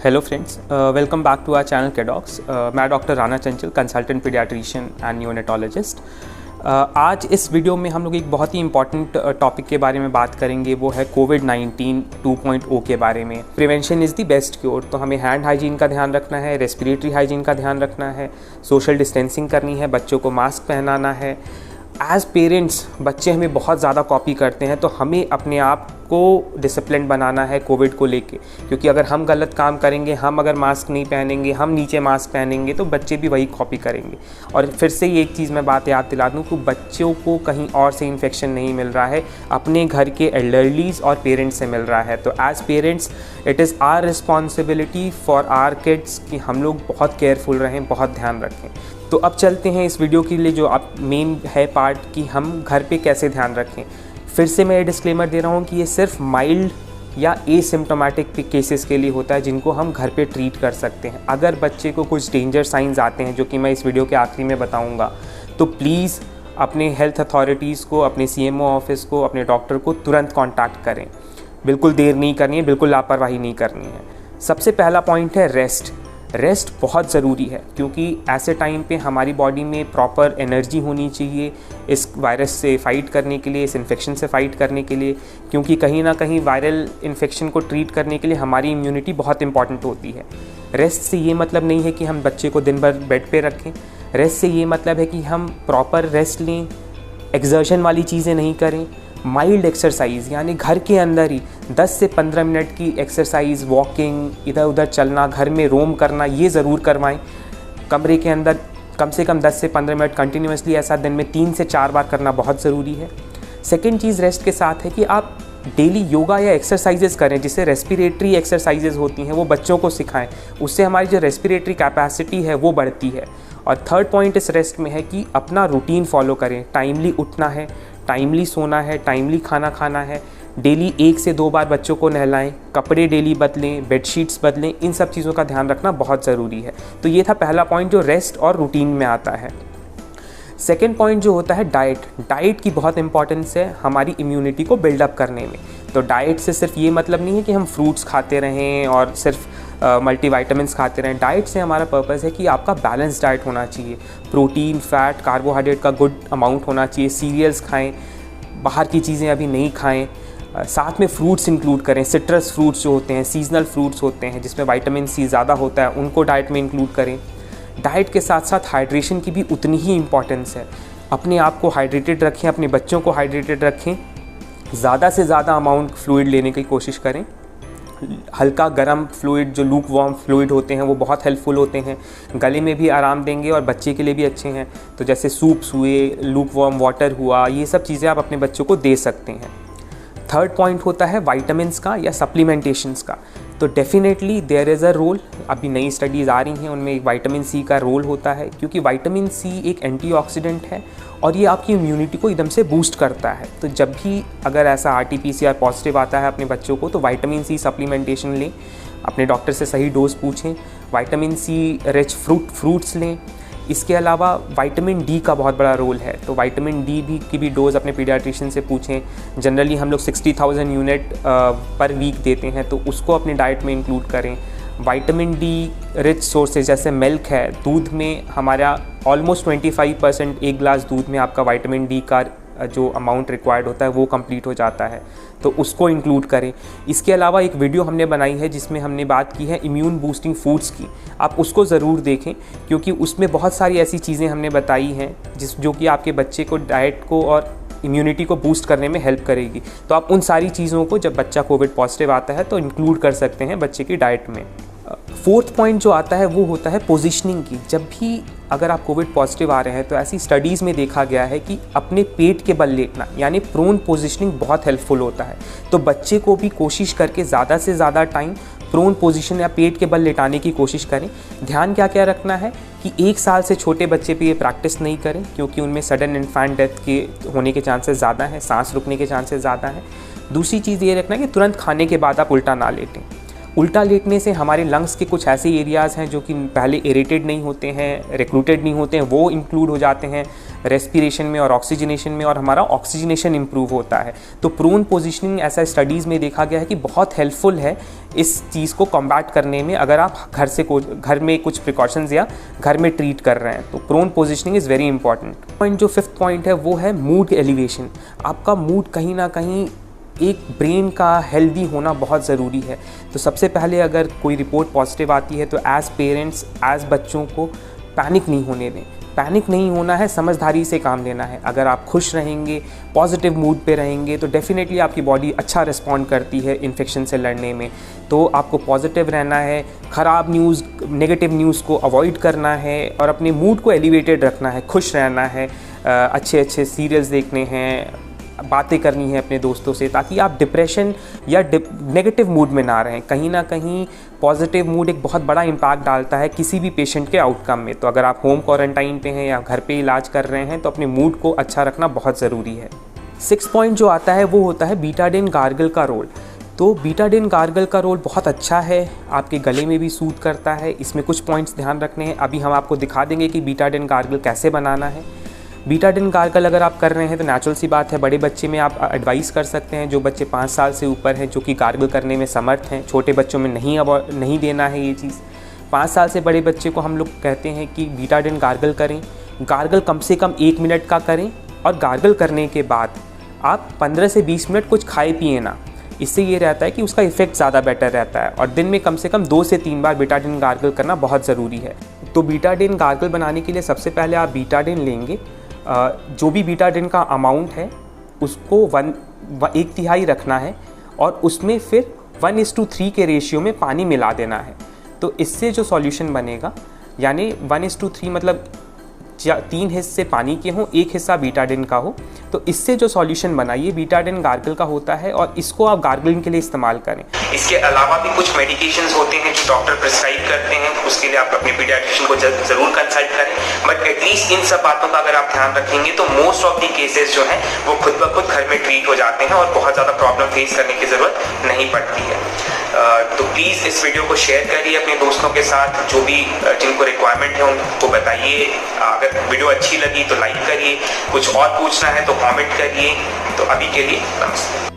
Hello friends, welcome back to our channel केडॉक्स। मैं doctor Rana Chanchal, consultant paediatrician and न्यूनेटोलॉजिस्ट। आज इस वीडियो में हम लोग एक बहुत ही इंपॉर्टेंट टॉपिक के बारे में बात करेंगे। वो है कोविड-19 2.0 के बारे में। Prevention is the best cure. तो हमें हैंड हाइजीन का ध्यान रखना है, रेस्पिरेटरी हाइजीन का ध्यान रखना है, सोशल डिस्टेंसिंग करनी है, बच्चों को मास्क पहनाना है। एज़ पेरेंट्स बच्चे हमें बहुत ज़्यादा कॉपी करते हैं, तो हमें अपने आप को डिसिप्लिन बनाना है कोविड को लेके, क्योंकि अगर हम गलत काम करेंगे, हम अगर मास्क नहीं पहनेंगे, हम नीचे मास्क पहनेंगे, तो बच्चे भी वही कॉपी करेंगे। और फिर से ये एक चीज़ मैं बात याद दिला दूँ कि बच्चों को कहीं और से इन्फेक्शन नहीं मिल रहा है, अपने घर के एल्डरलीज और पेरेंट्स से मिल रहा है। तो as parents it is our responsibility for our kids कि हम लोग बहुत केयरफुल रहें, बहुत ध्यान रखें। तो अब चलते हैं इस वीडियो के लिए जो अब मेन है पार्ट कि हम घर पे कैसे ध्यान रखें। फिर से मैं ये डिस्क्लेमर दे रहा हूँ कि ये सिर्फ माइल्ड या एसिम्प्टोमेटिक केसेस के लिए होता है, जिनको हम घर पे ट्रीट कर सकते हैं। अगर बच्चे को कुछ डेंजर साइंस आते हैं, जो कि मैं इस वीडियो के आखिरी में बताऊँगा, तो प्लीज़ अपने हेल्थ अथॉरिटीज़ को, अपने CMO ऑफिस को, अपने डॉक्टर को तुरंत कॉन्टैक्ट करें। बिल्कुल देर नहीं करनी है, बिल्कुल लापरवाही नहीं करनी है। सबसे पहला पॉइंट है रेस्ट। रेस्ट बहुत ज़रूरी है, क्योंकि ऐसे टाइम पे हमारी बॉडी में प्रॉपर एनर्जी होनी चाहिए इस वायरस से फ़ाइट करने के लिए, इस इन्फेक्शन से फ़ाइट करने के लिए। क्योंकि कहीं ना कहीं वायरल इन्फेक्शन को ट्रीट करने के लिए हमारी इम्यूनिटी बहुत इंपॉर्टेंट होती है। रेस्ट से ये मतलब नहीं है कि हम बच्चे को दिन भर बेड पे रखें। रेस्ट से ये मतलब है कि हम प्रॉपर रेस्ट लें, एक्सर्शन वाली चीज़ें नहीं करें। माइल्ड एक्सरसाइज यानी घर के अंदर ही 10 से 15 मिनट की एक्सरसाइज, वॉकिंग, इधर उधर चलना, घर में रोम करना, ये ज़रूर करवाएं। कमरे के अंदर कम से कम 10 से 15 मिनट कंटिन्यूसली, ऐसा दिन में 3 से 4 बार करना बहुत ज़रूरी है। सेकेंड चीज़ रेस्ट के साथ है कि आप डेली योगा या एक्सरसाइजेज़ करें, जिससे रेस्पिरेटरी एक्सरसाइजेज़ होती हैं वो बच्चों को सिखाएं। उससे हमारी जो रेस्पिरेटरी कैपेसिटी है वो बढ़ती है। और थर्ड पॉइंट इस रेस्ट में है कि अपना रूटीन फॉलो करें। टाइमली उठना है, टाइमली सोना है, टाइमली खाना खाना है, डेली 1 से 2 बार बच्चों को नहलाएं, कपड़े डेली बदलें, बेडशीट्स बदलें। इन सब चीज़ों का ध्यान रखना बहुत ज़रूरी है। तो ये था पहला पॉइंट जो रेस्ट और रूटीन में आता है। सेकेंड पॉइंट जो होता है डाइट। डाइट की बहुत इंपॉर्टेंस है हमारी इम्यूनिटी को बिल्डअप करने में। तो डाइट से सिर्फ ये मतलब नहीं है कि हम फ्रूट्स खाते रहें और सिर्फ मल्टीविटामिन्स खाते रहें। डाइट से हमारा पर्पस है कि आपका बैलेंस डाइट होना चाहिए। प्रोटीन, फैट, कार्बोहाइड्रेट का गुड अमाउंट होना चाहिए। सीरियल्स खाएं, बाहर की चीज़ें अभी नहीं खाएं। साथ में फ्रूट्स इंक्लूड करें। सिट्रस फ्रूट्स जो होते हैं, सीजनल फ्रूट्स होते हैं जिसमें विटामिन C ज़्यादा होता है, उनको डाइट में इंक्लूड करें। डाइट के साथ साथ हाइड्रेशन की भी उतनी ही इम्पॉर्टेंस है। अपने आप को हाइड्रेटेड रखें, अपने बच्चों को हाइड्रेटेड रखें। ज़्यादा से ज़्यादा अमाउंट फ्लूइड लेने की कोशिश करें। हल्का गर्म फ्लूइड, जो लूक वार्म फ्लूइड होते हैं, वो बहुत हेल्पफुल होते हैं, गले में भी आराम देंगे और बच्चे के लिए भी अच्छे हैं। तो जैसे सूप्स हुए, लूक वार्म वाटर हुआ, ये सब चीज़ें आप अपने बच्चों को दे सकते हैं। थर्ड पॉइंट होता है विटामिन्स का या सप्लीमेंटेशंस का। तो definitely there is a role. अभी नई स्टडीज़ आ रही हैं, उनमें एक विटामिन C का रोल होता है, क्योंकि विटामिन C एक एंटीऑक्सीडेंट है और ये आपकी इम्यूनिटी को एकदम से बूस्ट करता है। तो जब भी अगर ऐसा RT-PCR पॉजिटिव आता है अपने बच्चों को, तो विटामिन C सप्लीमेंटेशन लें। अपने डॉक्टर से सही डोज पूछें। विटामिन C रिच फ्रूट्स लें। इसके अलावा विटामिन D का बहुत बड़ा रोल है, तो विटामिन D की भी डोज़ अपने पीडियाट्रिशियन से पूछें। जनरली हम लोग 60,000 यूनिट पर वीक देते हैं, तो उसको अपने डाइट में इंक्लूड करें। विटामिन D रिच सोर्सेज जैसे मिल्क है, दूध में हमारा ऑलमोस्ट 25%, एक गिलास दूध में आपका विटामिन D का जो अमाउंट रिक्वायर्ड होता है वो कंप्लीट हो जाता है, तो उसको इंक्लूड करें। इसके अलावा एक वीडियो हमने बनाई है जिसमें हमने बात की है इम्यून बूस्टिंग फूड्स की, आप उसको ज़रूर देखें, क्योंकि उसमें बहुत सारी ऐसी चीज़ें हमने बताई हैं जो कि आपके बच्चे को डाइट को और इम्यूनिटी को बूस्ट करने में हेल्प करेगी। तो आप उन सारी चीज़ों को, जब बच्चा कोविड पॉजिटिव आता है, तो इंक्लूड कर सकते हैं बच्चे की डाइट में। फोर्थ पॉइंट जो आता है वो होता है पोजीशनिंग की। जब भी अगर आप कोविड पॉजिटिव आ रहे हैं, तो ऐसी स्टडीज़ में देखा गया है कि अपने पेट के बल लेटना यानी प्रोन पोजीशनिंग बहुत हेल्पफुल होता है। तो बच्चे को भी कोशिश करके ज़्यादा से ज़्यादा टाइम प्रोन पोजीशन या पेट के बल लेटाने की कोशिश करें। ध्यान क्या क्या रखना है कि 1 साल से छोटे बच्चे पे ये प्रैक्टिस नहीं करें, क्योंकि उनमें सडन इन्फेंट डेथ के होने के चांसेस ज़्यादा हैं, सांस रुकने के चांसेस ज़्यादा हैं। दूसरी चीज़ ये रखना है कि तुरंत खाने के बाद आप उल्टा ना लेटें। उल्टा लेटने से हमारे लंग्स के कुछ ऐसे एरियाज़ हैं जो कि पहले इरिटेट नहीं होते हैं, रिक्रूटेड नहीं होते हैं, वो इंक्लूड हो जाते हैं रेस्पिरेशन में और ऑक्सीजनेशन में, और हमारा ऑक्सीजनेशन इंप्रूव होता है। तो प्रोन पोजीशनिंग ऐसा स्टडीज़ में देखा गया है कि बहुत हेल्पफुल है इस चीज़ को कॉम्बैट करने में, अगर आप घर में कुछ प्रिकॉशंस या घर में ट्रीट कर रहे हैं। तो prone positioning is very important. Point जो 5th पॉइंट है वो है मूड एलिवेशन। आपका मूड कहीं ना कहीं एक ब्रेन का हेल्दी होना बहुत ज़रूरी है। तो सबसे पहले अगर कोई रिपोर्ट पॉजिटिव आती है तो एज़ पेरेंट्स, एज़ बच्चों को पैनिक नहीं होने दें। पैनिक नहीं होना है, समझदारी से काम लेना है। अगर आप खुश रहेंगे, पॉजिटिव मूड पे रहेंगे तो डेफिनेटली आपकी बॉडी अच्छा रिस्पॉन्ड करती है इन्फेक्शन से लड़ने में। तो आपको पॉजिटिव रहना है, ख़राब न्यूज़, नेगेटिव न्यूज़ को अवॉइड करना है और अपने मूड को एलिवेटेड रखना है, खुश रहना है, अच्छे अच्छे सीरियल्स देखने हैं, बातें करनी है अपने दोस्तों से, ताकि आप डिप्रेशन या नेगेटिव मूड में ना रहें। कहीं ना कहीं पॉजिटिव मूड एक बहुत बड़ा इम्पैक्ट डालता है किसी भी पेशेंट के आउटकम में। तो अगर आप होम क्वारंटाइन पे हैं या घर पे इलाज कर रहे हैं तो अपने मूड को अच्छा रखना बहुत ज़रूरी है। 6th पॉइंट जो आता है वो होता है बीटाडिन गार्गल का रोल। तो बीटाडिन गार्गल का रोल बहुत अच्छा है, आपके गले में भी सूट करता है। इसमें कुछ पॉइंट्स ध्यान रखने हैं, अभी हम आपको दिखा देंगे कि बीटाडिन गार्गल कैसे बनाना है। बीटाडिन गार्गल अगर आप कर रहे हैं तो नेचुरल सी बात है, बड़े बच्चे में आप एडवाइस कर सकते हैं, जो बच्चे 5 साल से ऊपर हैं, जो कि गार्गल करने में समर्थ हैं। छोटे बच्चों में नहीं देना है ये चीज़। 5 साल से बड़े बच्चे को हम लोग कहते हैं कि बीटाडिन गार्गल करें। गार्गल कम से कम 1 मिनट का करें, और गार्गल करने के बाद आप 15 से 20 मिनट कुछ खाए पिए ना। इससे ये रहता है कि उसका इफ़ेक्ट ज़्यादा बेटर रहता है। और दिन में कम से कम 2 से 3 बार बीटाडिन गार्गल करना बहुत ज़रूरी है। तो बीटाडिन गार्गल बनाने के लिए सबसे पहले आप बीटाडिन लेंगे, जो भी बीटाडिन का अमाउंट है उसको 1/3 रखना है, और उसमें फिर 1:3 के रेशियो में पानी मिला देना है। तो इससे जो सॉल्यूशन बनेगा, यानी 1:3 मतलब 3 हिस्से पानी के हों, 1 हिस्सा बीटाडिन का हो, तो इससे जो सॉल्यूशन बना ये बीटाडिन गार्गल का होता है, और इसको आप गार्गलिंग के लिए इस्तेमाल करें। इसके अलावा भी कुछ मेडिकेशंस होते हैं जो डॉक्टर प्रिस्क्राइब करते हैं, उसके लिए आप अपने पीडियाट्रिशियन को ज़रूर कंसल्ट करें। बट एटलीस्ट इन सब बातों का अगर आप ध्यान रखेंगे तो मोस्ट ऑफ दी केसेस जो हैं वो खुद ब खुद घर में ट्रीट हो जाते हैं और बहुत ज़्यादा प्रॉब्लम फेस करने की ज़रूरत नहीं पड़ती है। तो प्लीज़ इस वीडियो को शेयर करिए अपने दोस्तों के साथ, जो भी जिनको रिक्वायरमेंट है उनको बताइए। अगर वीडियो अच्छी लगी तो लाइक करिए, कुछ और पूछना है तो कमेंट करिए। तो अभी के लिए नमस्ते।